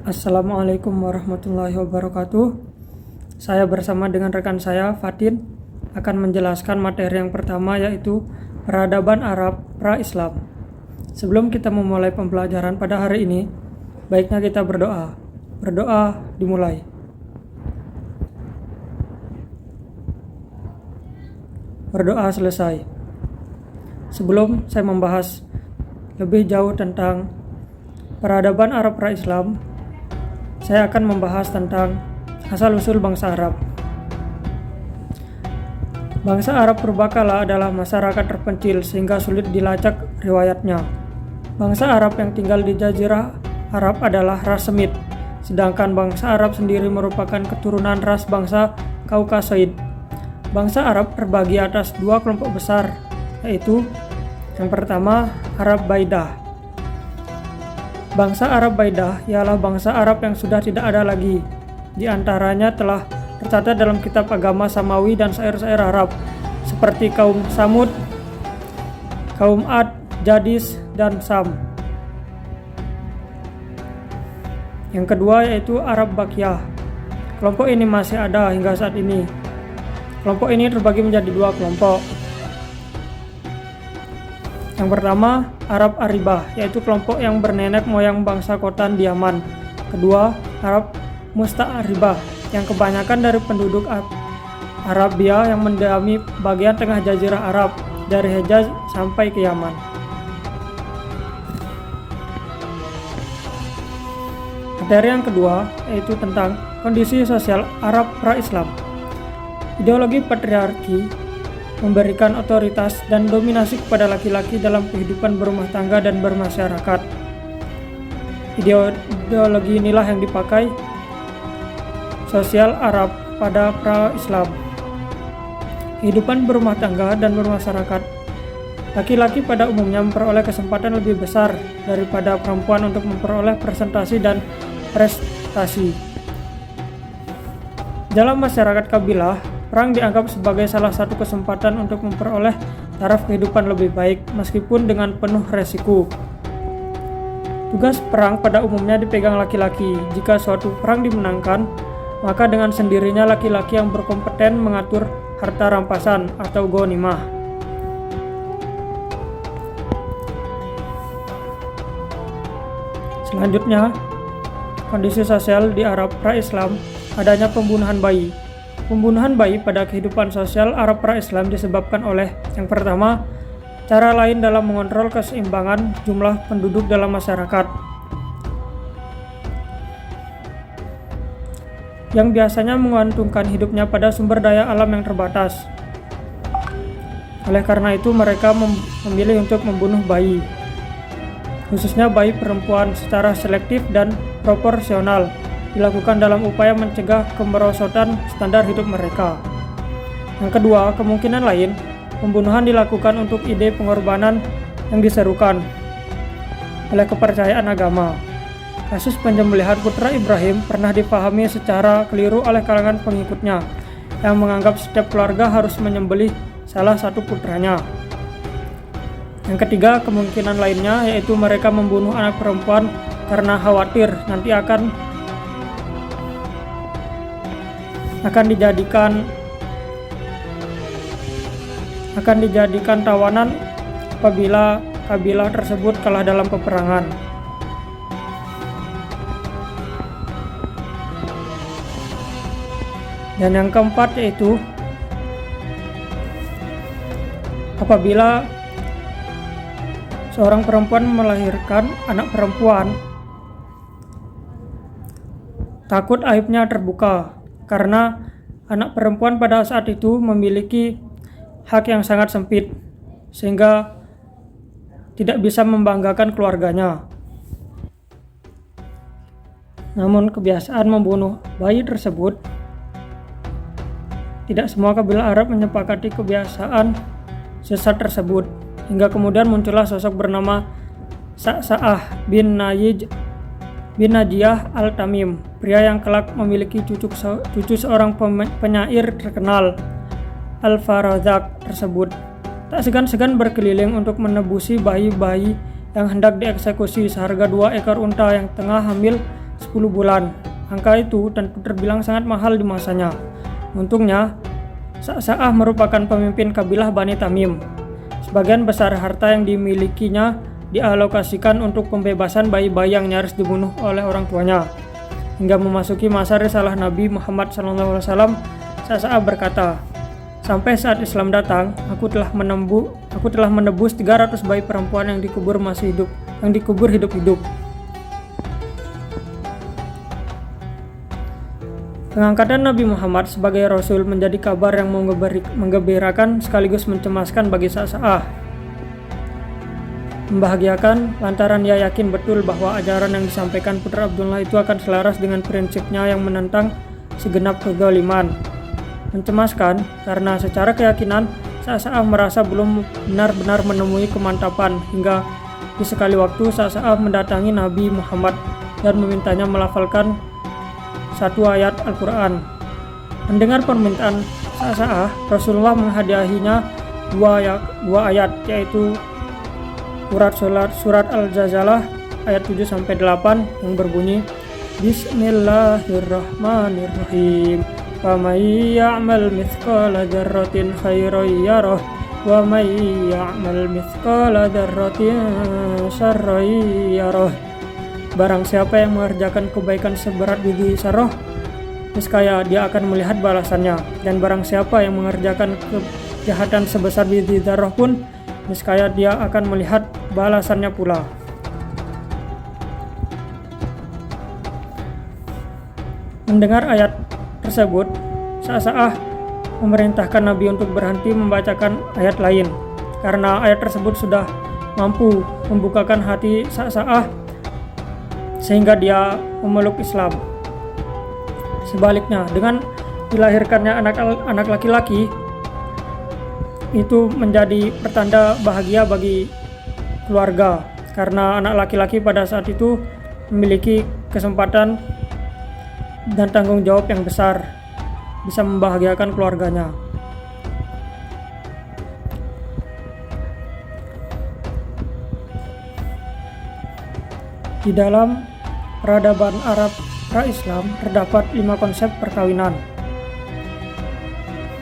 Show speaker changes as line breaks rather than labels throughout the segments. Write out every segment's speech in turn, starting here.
Assalamualaikum warahmatullahi wabarakatuh. Saya bersama dengan rekan saya, Fatin, akan menjelaskan materi yang pertama, yaitu peradaban Arab pra-Islam. Sebelum kita memulai pembelajaran pada hari ini, baiknya kita berdoa. Berdoa dimulai. Berdoa selesai. Sebelum saya membahas lebih jauh tentang peradaban Arab pra-Islam, saya akan membahas tentang asal-usul bangsa Arab. Bangsa Arab purbakala adalah masyarakat terpencil sehingga sulit dilacak riwayatnya. Bangsa Arab yang tinggal di Jazirah Arab adalah ras Semit, sedangkan bangsa Arab sendiri merupakan keturunan ras bangsa Kaukasoid. Bangsa Arab terbagi atas dua kelompok besar, yaitu yang pertama Arab Baidah. Bangsa Arab Baidah ialah bangsa Arab yang sudah tidak ada lagi. Di antaranya telah tercatat dalam kitab agama Samawi dan syair-syair Arab, seperti kaum Samud, kaum Ad, Jadis, dan Sam. Yang kedua yaitu Arab Bakiyah. Kelompok ini masih ada hingga saat ini. Kelompok ini terbagi menjadi dua kelompok. Yang pertama, Arab Aribah, yaitu kelompok yang bernenek moyang bangsa Khotan di Yaman. Kedua, Arab Musta'aribah, yang kebanyakan dari penduduk Arabia yang mendiami bagian tengah Jazirah Arab, dari Hejaz sampai ke Yaman. Materi yang kedua yaitu tentang kondisi sosial Arab pra-Islam. Ideologi patriarki memberikan otoritas dan dominasi kepada laki-laki dalam kehidupan berumah tangga dan bermasyarakat. Ideologi inilah yang dipakai sosial Arab pada pra-Islam. Kehidupan berumah tangga dan bermasyarakat. Laki-laki pada umumnya memperoleh kesempatan lebih besar daripada perempuan untuk memperoleh presentasi dan prestasi. Dalam masyarakat kabilah, perang dianggap sebagai salah satu kesempatan untuk memperoleh taraf kehidupan lebih baik, meskipun dengan penuh resiko. Tugas perang pada umumnya dipegang laki-laki. Jika suatu perang dimenangkan, maka dengan sendirinya laki-laki yang berkompeten mengatur harta rampasan atau ghanimah. Selanjutnya, kondisi sosial di Arab pra-Islam, adanya pembunuhan bayi. Pembunuhan bayi pada kehidupan sosial Arab pra-Islam disebabkan oleh yang pertama, cara lain dalam mengontrol keseimbangan jumlah penduduk dalam masyarakat, yang biasanya menggantungkan hidupnya pada sumber daya alam yang terbatas. Oleh karena itu mereka memilih untuk membunuh bayi, khususnya bayi perempuan, secara selektif dan proporsional, dilakukan dalam upaya mencegah kemerosotan standar hidup mereka. Yang kedua, kemungkinan lain, pembunuhan dilakukan untuk ide pengorbanan yang diserukan oleh kepercayaan agama. Kasus penyembelihan putra Ibrahim pernah dipahami secara keliru oleh kalangan pengikutnya, yang menganggap setiap keluarga harus menyembelih salah satu putranya. Yang ketiga, kemungkinan lainnya yaitu mereka membunuh anak perempuan karena khawatir nanti akan dijadikan tawanan apabila kabilah tersebut kalah dalam peperangan. Dan yang keempat yaitu apabila seorang perempuan melahirkan anak perempuan, takut aibnya terbuka, karena anak perempuan pada saat itu memiliki hak yang sangat sempit, sehingga tidak bisa membanggakan keluarganya. Namun kebiasaan membunuh bayi tersebut, tidak semua kabilah Arab menyepakati kebiasaan sesat tersebut, hingga kemudian muncullah sosok bernama Sa'sa'ah bin Najiyah al-Tamim, pria yang kelak memiliki cucu seorang penyair terkenal, Al-Farazak tersebut. Tak segan-segan berkeliling untuk menebusi bayi-bayi yang hendak dieksekusi seharga 2 ekor unta yang tengah hamil 10 bulan. Angka itu tentu terbilang sangat mahal di masanya. Untungnya, Sa'sa'ah merupakan pemimpin kabilah Bani Tamim. Sebagian besar harta yang dimilikinya dialokasikan untuk pembebasan bayi-bayi yang nyaris dibunuh oleh orang tuanya. Hingga memasuki masa risalah Nabi Muhammad SAW, Sa'sa'ah berkata, "Sampai saat Islam datang, aku telah menebus 300 bayi perempuan yang dikubur hidup-hidup." Pengangkatan Nabi Muhammad sebagai Rasul menjadi kabar yang menggembirakan sekaligus mencemaskan bagi Sa'sa'ah. Membahagiakan lantaran ia yakin betul bahwa ajaran yang disampaikan putra Abdullah itu akan selaras dengan prinsipnya yang menentang segenap kezaliman. Mencemaskan karena secara keyakinan Sa'sa'ah merasa belum benar-benar menemui kemantapan, hingga di sekali waktu Sa'sa'ah mendatangi Nabi Muhammad dan memintanya melafalkan satu ayat Al-Quran. Mendengar permintaan Sa'sa'ah, Rasulullah menghadiahinya dua ayat, yaitu surat Al-Zalzalah ayat 7-8 yang berbunyi, Bismillahirrahmanirrahim. Wa may ya'mal mithqala dzarratin khairan yarah wa may ya'mal mithqala dzarratin syarran yarah. Barang siapa yang mengerjakan kebaikan seberat biji zarah, niscaya dia akan melihat balasannya. Dan barang siapa yang mengerjakan kejahatan sebesar biji zarah pun, niscaya dia akan melihat balasannya pula. Mendengar ayat tersebut, Sa'sa'ah memerintahkan Nabi untuk berhenti membacakan ayat lain, karena ayat tersebut sudah mampu membukakan hati Sa'sa'ah sehingga dia memeluk Islam. Sebaliknya, dengan dilahirkannya anak laki-laki, itu menjadi pertanda bahagia bagi keluarga, karena anak laki-laki pada saat itu memiliki kesempatan dan tanggung jawab yang besar, bisa membahagiakan keluarganya. Di dalam peradaban Arab pra-Islam terdapat 5 konsep perkawinan.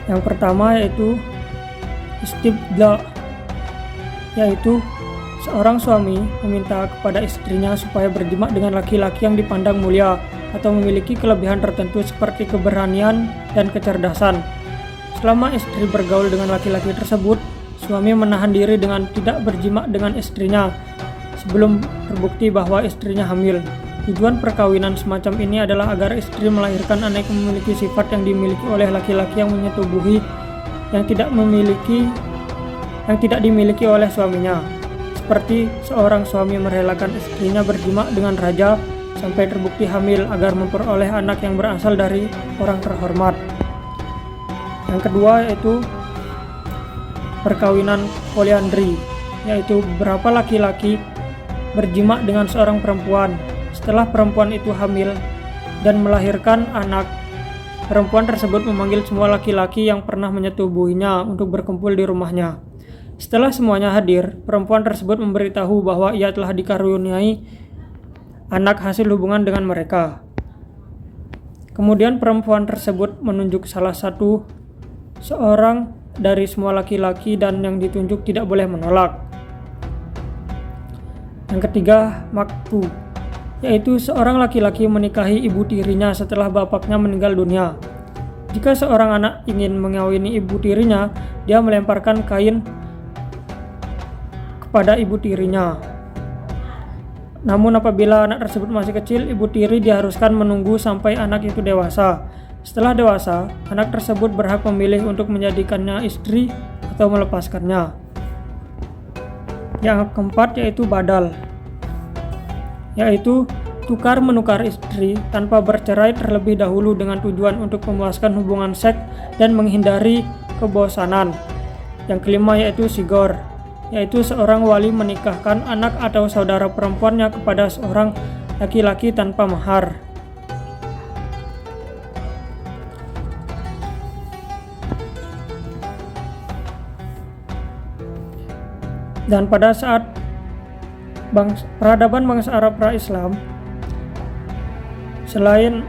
Yang pertama yaitu istibda, yaitu seorang suami meminta kepada istrinya supaya berjima dengan laki-laki yang dipandang mulia atau memiliki kelebihan tertentu seperti keberanian dan kecerdasan. Selama istri bergaul dengan laki-laki tersebut, suami menahan diri dengan tidak berjima dengan istrinya sebelum terbukti bahwa istrinya hamil. Tujuan perkawinan semacam ini adalah agar istri melahirkan anak yang memiliki sifat yang dimiliki oleh laki-laki yang menyetubuhi yang tidak dimiliki oleh suaminya. Seperti seorang suami merelakan istrinya berjima dengan raja sampai terbukti hamil agar memperoleh anak yang berasal dari orang terhormat. Yang kedua yaitu perkawinan poliandri, yaitu beberapa laki-laki berjima dengan seorang perempuan. Setelah perempuan itu hamil dan melahirkan anak, perempuan tersebut memanggil semua laki-laki yang pernah menyetubuhinya untuk berkumpul di rumahnya. Setelah semuanya hadir, perempuan tersebut memberitahu bahwa ia telah dikaruniai anak hasil hubungan dengan mereka. Kemudian perempuan tersebut menunjuk salah satu seorang dari semua laki-laki dan yang ditunjuk tidak boleh menolak. Yang ketiga, maktu, yaitu seorang laki-laki menikahi ibu tirinya setelah bapaknya meninggal dunia. Jika seorang anak ingin mengawini ibu tirinya, dia melemparkan kain kepada ibu tirinya. Namun apabila anak tersebut masih kecil, ibu tiri diharuskan menunggu sampai anak itu dewasa. Setelah dewasa, anak tersebut berhak memilih untuk menjadikannya istri atau melepaskannya. Yang keempat yaitu badal, yaitu tukar menukar istri tanpa bercerai terlebih dahulu dengan tujuan untuk memuaskan hubungan seks dan menghindari kebosanan. Yang kelima yaitu sigor, yaitu seorang wali menikahkan anak atau saudara perempuannya kepada seorang laki-laki tanpa mahar. Dan pada saat peradaban bangsa Arab pra-Islam, Selain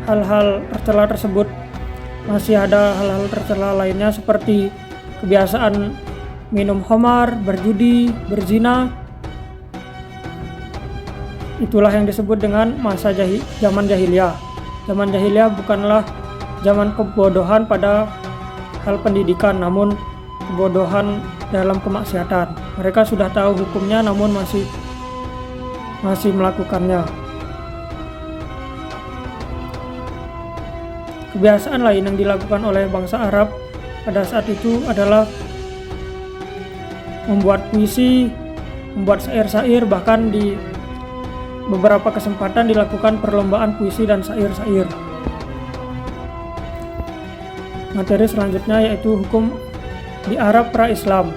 hal-hal tercela tersebut, masih ada hal-hal tercela lainnya seperti kebiasaan minum khamar, berjudi, berzina. Itulah yang disebut dengan zaman jahiliyah. Zaman jahiliyah bukanlah zaman kebodohan pada hal pendidikan, namun kebodohan dalam kemaksiatan. Mereka sudah tahu hukumnya namun masih melakukannya. Kebiasaan lain yang dilakukan oleh bangsa Arab pada saat itu adalah membuat puisi, membuat syair-syair, bahkan di beberapa kesempatan dilakukan perlombaan puisi dan syair-syair. Materi selanjutnya yaitu hukum di Arab pra-Islam.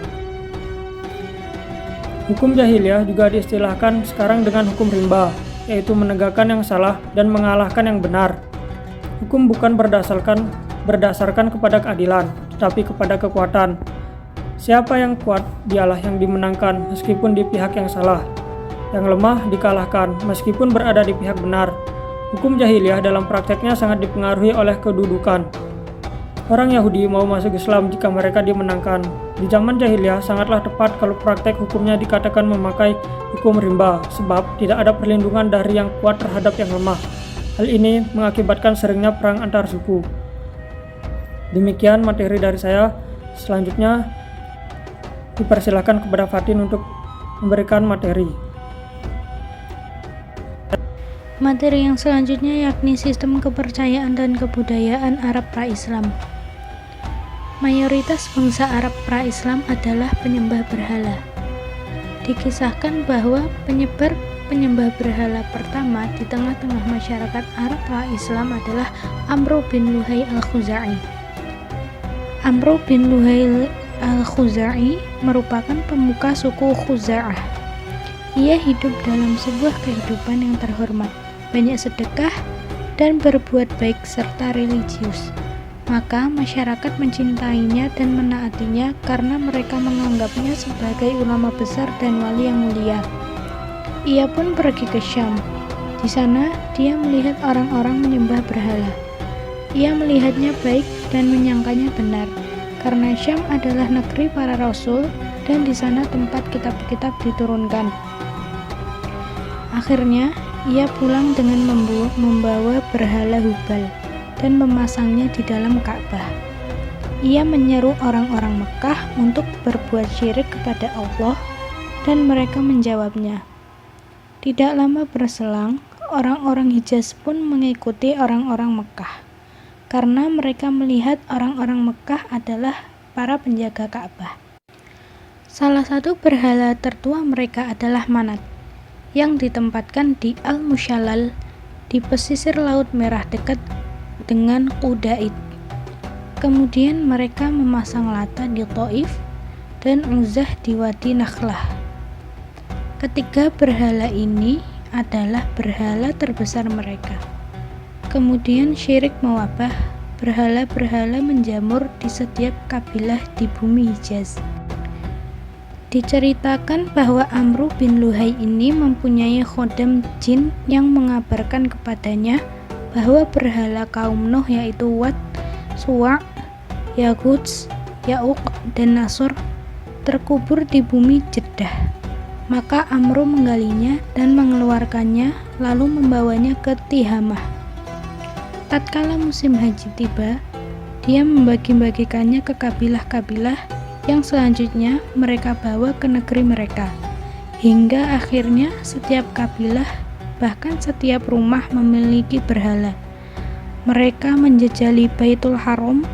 Hukum jahiliyah juga diistilahkan sekarang dengan hukum rimba, yaitu menegakkan yang salah dan mengalahkan yang benar. Hukum bukan berdasarkan kepada keadilan, tetapi kepada kekuatan. Siapa yang kuat, dialah yang dimenangkan meskipun di pihak yang salah. Yang lemah dikalahkan meskipun berada di pihak benar. Hukum jahiliyah dalam prakteknya sangat dipengaruhi oleh kedudukan. Orang Yahudi mau masuk Islam jika mereka dimenangkan. Di zaman jahiliyah sangatlah tepat kalau praktek hukumnya dikatakan memakai hukum rimba, sebab tidak ada perlindungan dari yang kuat terhadap yang lemah. Hal ini mengakibatkan seringnya perang antar suku. Demikian materi dari saya. Selanjutnya dipersilakan kepada Fatin untuk memberikan materi.
Materi yang selanjutnya yakni sistem kepercayaan dan kebudayaan Arab pra-Islam. Mayoritas bangsa Arab pra-Islam adalah penyembah berhala. Dikisahkan bahwa penyembah berhala pertama di tengah-tengah masyarakat Arab pra-Islam adalah Amr bin Luhai al-Khuzai. Amr bin Luhai al-Khuzai merupakan pemuka suku Khuza'ah. Ia hidup dalam sebuah kehidupan yang terhormat, banyak sedekah, dan berbuat baik serta religius. Maka masyarakat mencintainya dan menaatinya karena mereka menganggapnya sebagai ulama besar dan wali yang mulia. Ia pun pergi ke Syam. Di sana dia melihat orang-orang menyembah berhala. Ia melihatnya baik dan menyangkanya benar, karena Syam adalah negeri para rasul dan di sana tempat kitab-kitab diturunkan. Akhirnya, ia pulang dengan membawa berhala Hubal dan memasangnya di dalam Ka'bah. Ia menyeru orang-orang Mekah untuk berbuat syirik kepada Allah dan mereka menjawabnya. Tidak lama berselang, orang-orang Hijaz pun mengikuti orang-orang Mekah karena mereka melihat orang-orang Mekah adalah para penjaga Ka'bah. Salah satu berhala tertua mereka adalah Manat, yang ditempatkan di Al-Mushallal di pesisir Laut Merah dekat dengan Qudaid. Kemudian mereka memasang Lata di Thaif dan Uzzah di Wadi Nakhlah. Ketiga berhala ini adalah berhala terbesar mereka. Kemudian syirik mewabah, berhala-berhala menjamur di setiap kabilah di bumi Hijaz. Diceritakan bahwa Amr bin Luhai ini mempunyai khodam jin yang mengabarkan kepadanya bahwa berhala kaum Nuh yaitu Wat, Suwa', Yaguts, Ya'uq, dan Nasr terkubur di bumi Jeddah. Maka Amr menggalinya dan mengeluarkannya lalu membawanya ke Tihamah. Tatkala musim haji tiba, dia membagi-bagikannya ke kabilah-kabilah yang selanjutnya mereka bawa ke negeri mereka, hingga akhirnya setiap kabilah, bahkan setiap rumah memiliki berhala. Mereka menjejali Baitul Haram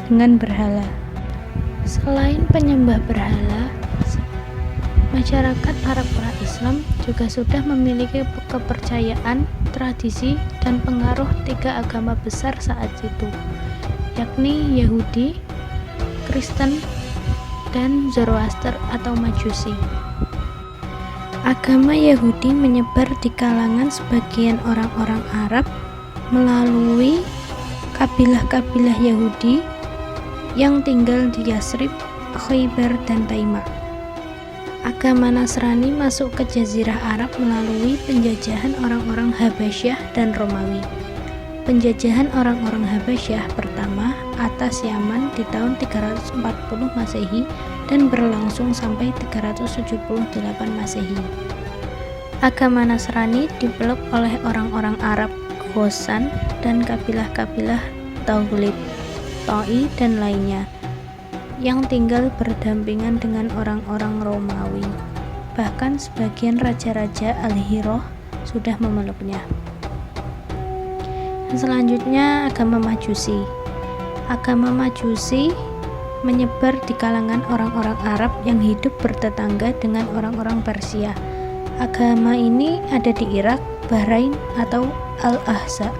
dengan berhala. Selain penyembah berhala, masyarakat Arab pra-Islam juga sudah memiliki kepercayaan, tradisi, dan pengaruh tiga agama besar saat itu, yakni Yahudi, Kristen, dan Zoroaster atau Majusi. Agama Yahudi menyebar di kalangan sebagian orang-orang Arab melalui kabilah-kabilah Yahudi yang tinggal di Yasrib, Khaybar, dan Taimah. Agama Nasrani masuk ke Jazirah Arab melalui penjajahan orang-orang Habasyah dan Romawi. Penjajahan orang-orang Habasyah pertama atas Yaman di tahun 340 Masehi dan berlangsung sampai 378 Masehi. Agama Nasrani dipeluk oleh orang-orang Arab Ghassan dan kabilah-kabilah Taghlib, Ta'i dan lainnya yang tinggal berdampingan dengan orang-orang Romawi. Bahkan sebagian raja-raja Al-Hirah sudah memeluknya. Selanjutnya, agama Majusi. Agama Majusi menyebar di kalangan orang-orang Arab yang hidup bertetangga dengan orang-orang Persia. Agama ini ada di Irak, Bahrain atau Al-Ahsa,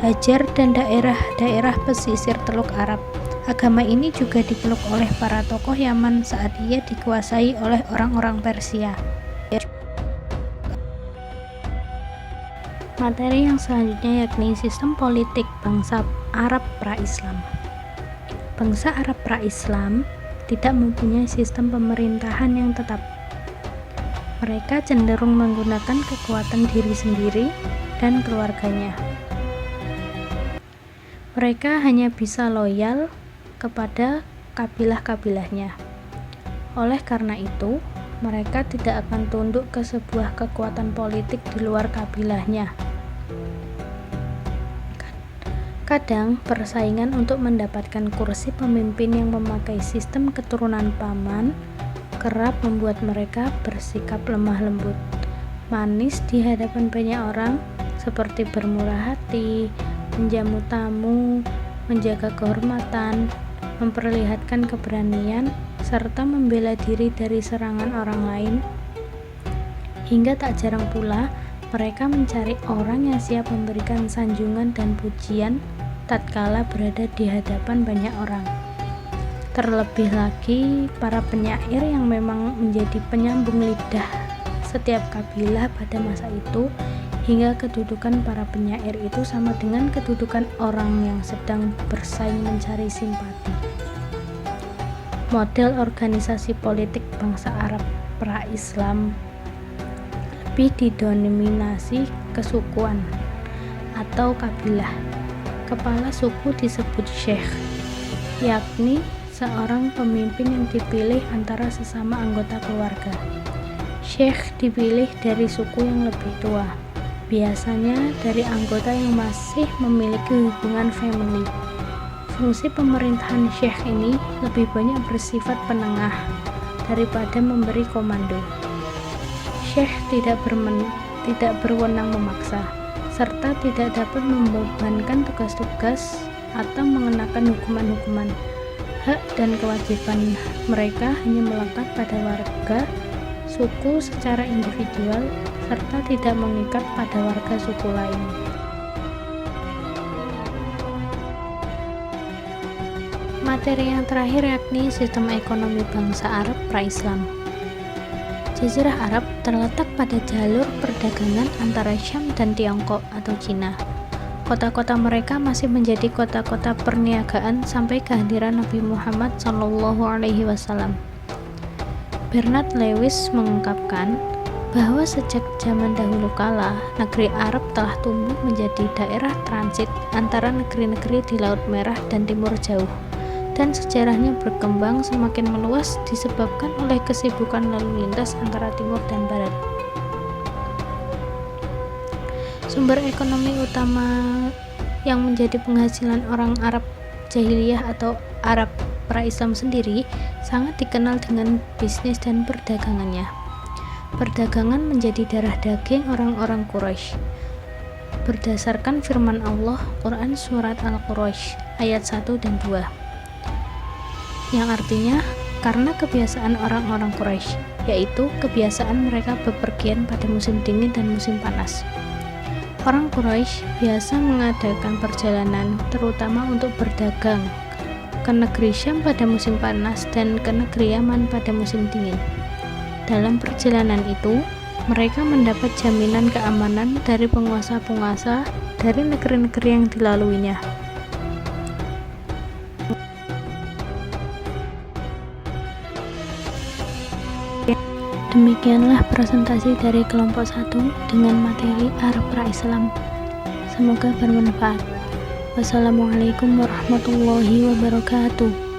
Hajar dan daerah-daerah pesisir Teluk Arab. Agama ini juga dipeluk oleh para tokoh Yaman saat ia dikuasai oleh orang-orang Persia. Materi yang selanjutnya yakni sistem politik bangsa Arab pra-Islam. Bangsa Arab pra-Islam tidak mempunyai sistem pemerintahan yang tetap. Mereka cenderung menggunakan kekuatan diri sendiri dan keluarganya. Mereka hanya bisa loyal kepada kabilah-kabilahnya. Oleh karena itu, mereka tidak akan tunduk ke sebuah kekuatan politik di luar kabilahnya. Kadang, persaingan untuk mendapatkan kursi pemimpin yang memakai sistem keturunan paman kerap membuat mereka bersikap lemah lembut, manis di hadapan banyak orang, seperti bermurah hati, menjamu tamu, menjaga kehormatan, memperlihatkan keberanian, serta membela diri dari serangan orang lain. Hingga tak jarang pula mereka mencari orang yang siap memberikan sanjungan dan pujian tatkala berada di hadapan banyak orang. Terlebih lagi para penyair yang memang menjadi penyambung lidah setiap kabilah pada masa itu, hingga kedudukan para penyair itu sama dengan kedudukan orang yang sedang bersaing mencari simpati. Model organisasi politik bangsa Arab pra-Islam lebih didominasi kesukuan atau kabilah. Kepala suku disebut syekh, yakni seorang pemimpin yang dipilih antara sesama anggota keluarga. Syekh dipilih dari suku yang lebih tua, biasanya dari anggota yang masih memiliki hubungan family. Fungsi pemerintahan syekh ini lebih banyak bersifat penengah daripada memberi komando. Syekh tidak berwenang memaksa, serta tidak dapat membebankan tugas-tugas atau mengenakan hukuman-hukuman. Hak dan kewajiban mereka hanya melekat pada warga suku secara individual, serta tidak mengikat pada warga suku lain. Materi yang terakhir yakni sistem ekonomi bangsa Arab pra-Islam. Jazirah Arab terletak pada jalur perdagangan antara Syam dan Tiongkok atau Cina. Kota-kota mereka masih menjadi kota-kota perniagaan sampai kehadiran Nabi Muhammad SAW. Bernard Lewis mengungkapkan bahwa sejak zaman dahulu kala, negeri Arab telah tumbuh menjadi daerah transit antara negeri-negeri di Laut Merah dan Timur Jauh, dan sejarahnya berkembang semakin meluas disebabkan oleh kesibukan lalu lintas antara timur dan barat. Sumber ekonomi utama yang menjadi penghasilan orang Arab jahiliyah atau Arab pra-Islam sendiri sangat dikenal dengan bisnis dan perdagangannya. Perdagangan menjadi darah daging orang-orang Quraisy. Berdasarkan firman Allah, Quran Surat Al-Quraisy ayat 1 dan 2, yang artinya karena kebiasaan orang-orang Quraisy, yaitu kebiasaan mereka bepergian pada musim dingin dan musim panas. Orang Quraisy biasa mengadakan perjalanan terutama untuk berdagang ke negeri Syam pada musim panas dan ke negeri Yaman pada musim dingin. Dalam perjalanan itu, mereka mendapat jaminan keamanan dari penguasa-penguasa dari negeri-negeri yang dilaluinya. Demikianlah presentasi dari kelompok 1 dengan materi Arab Pra-Islam. Semoga bermanfaat. Wassalamualaikum warahmatullahi wabarakatuh.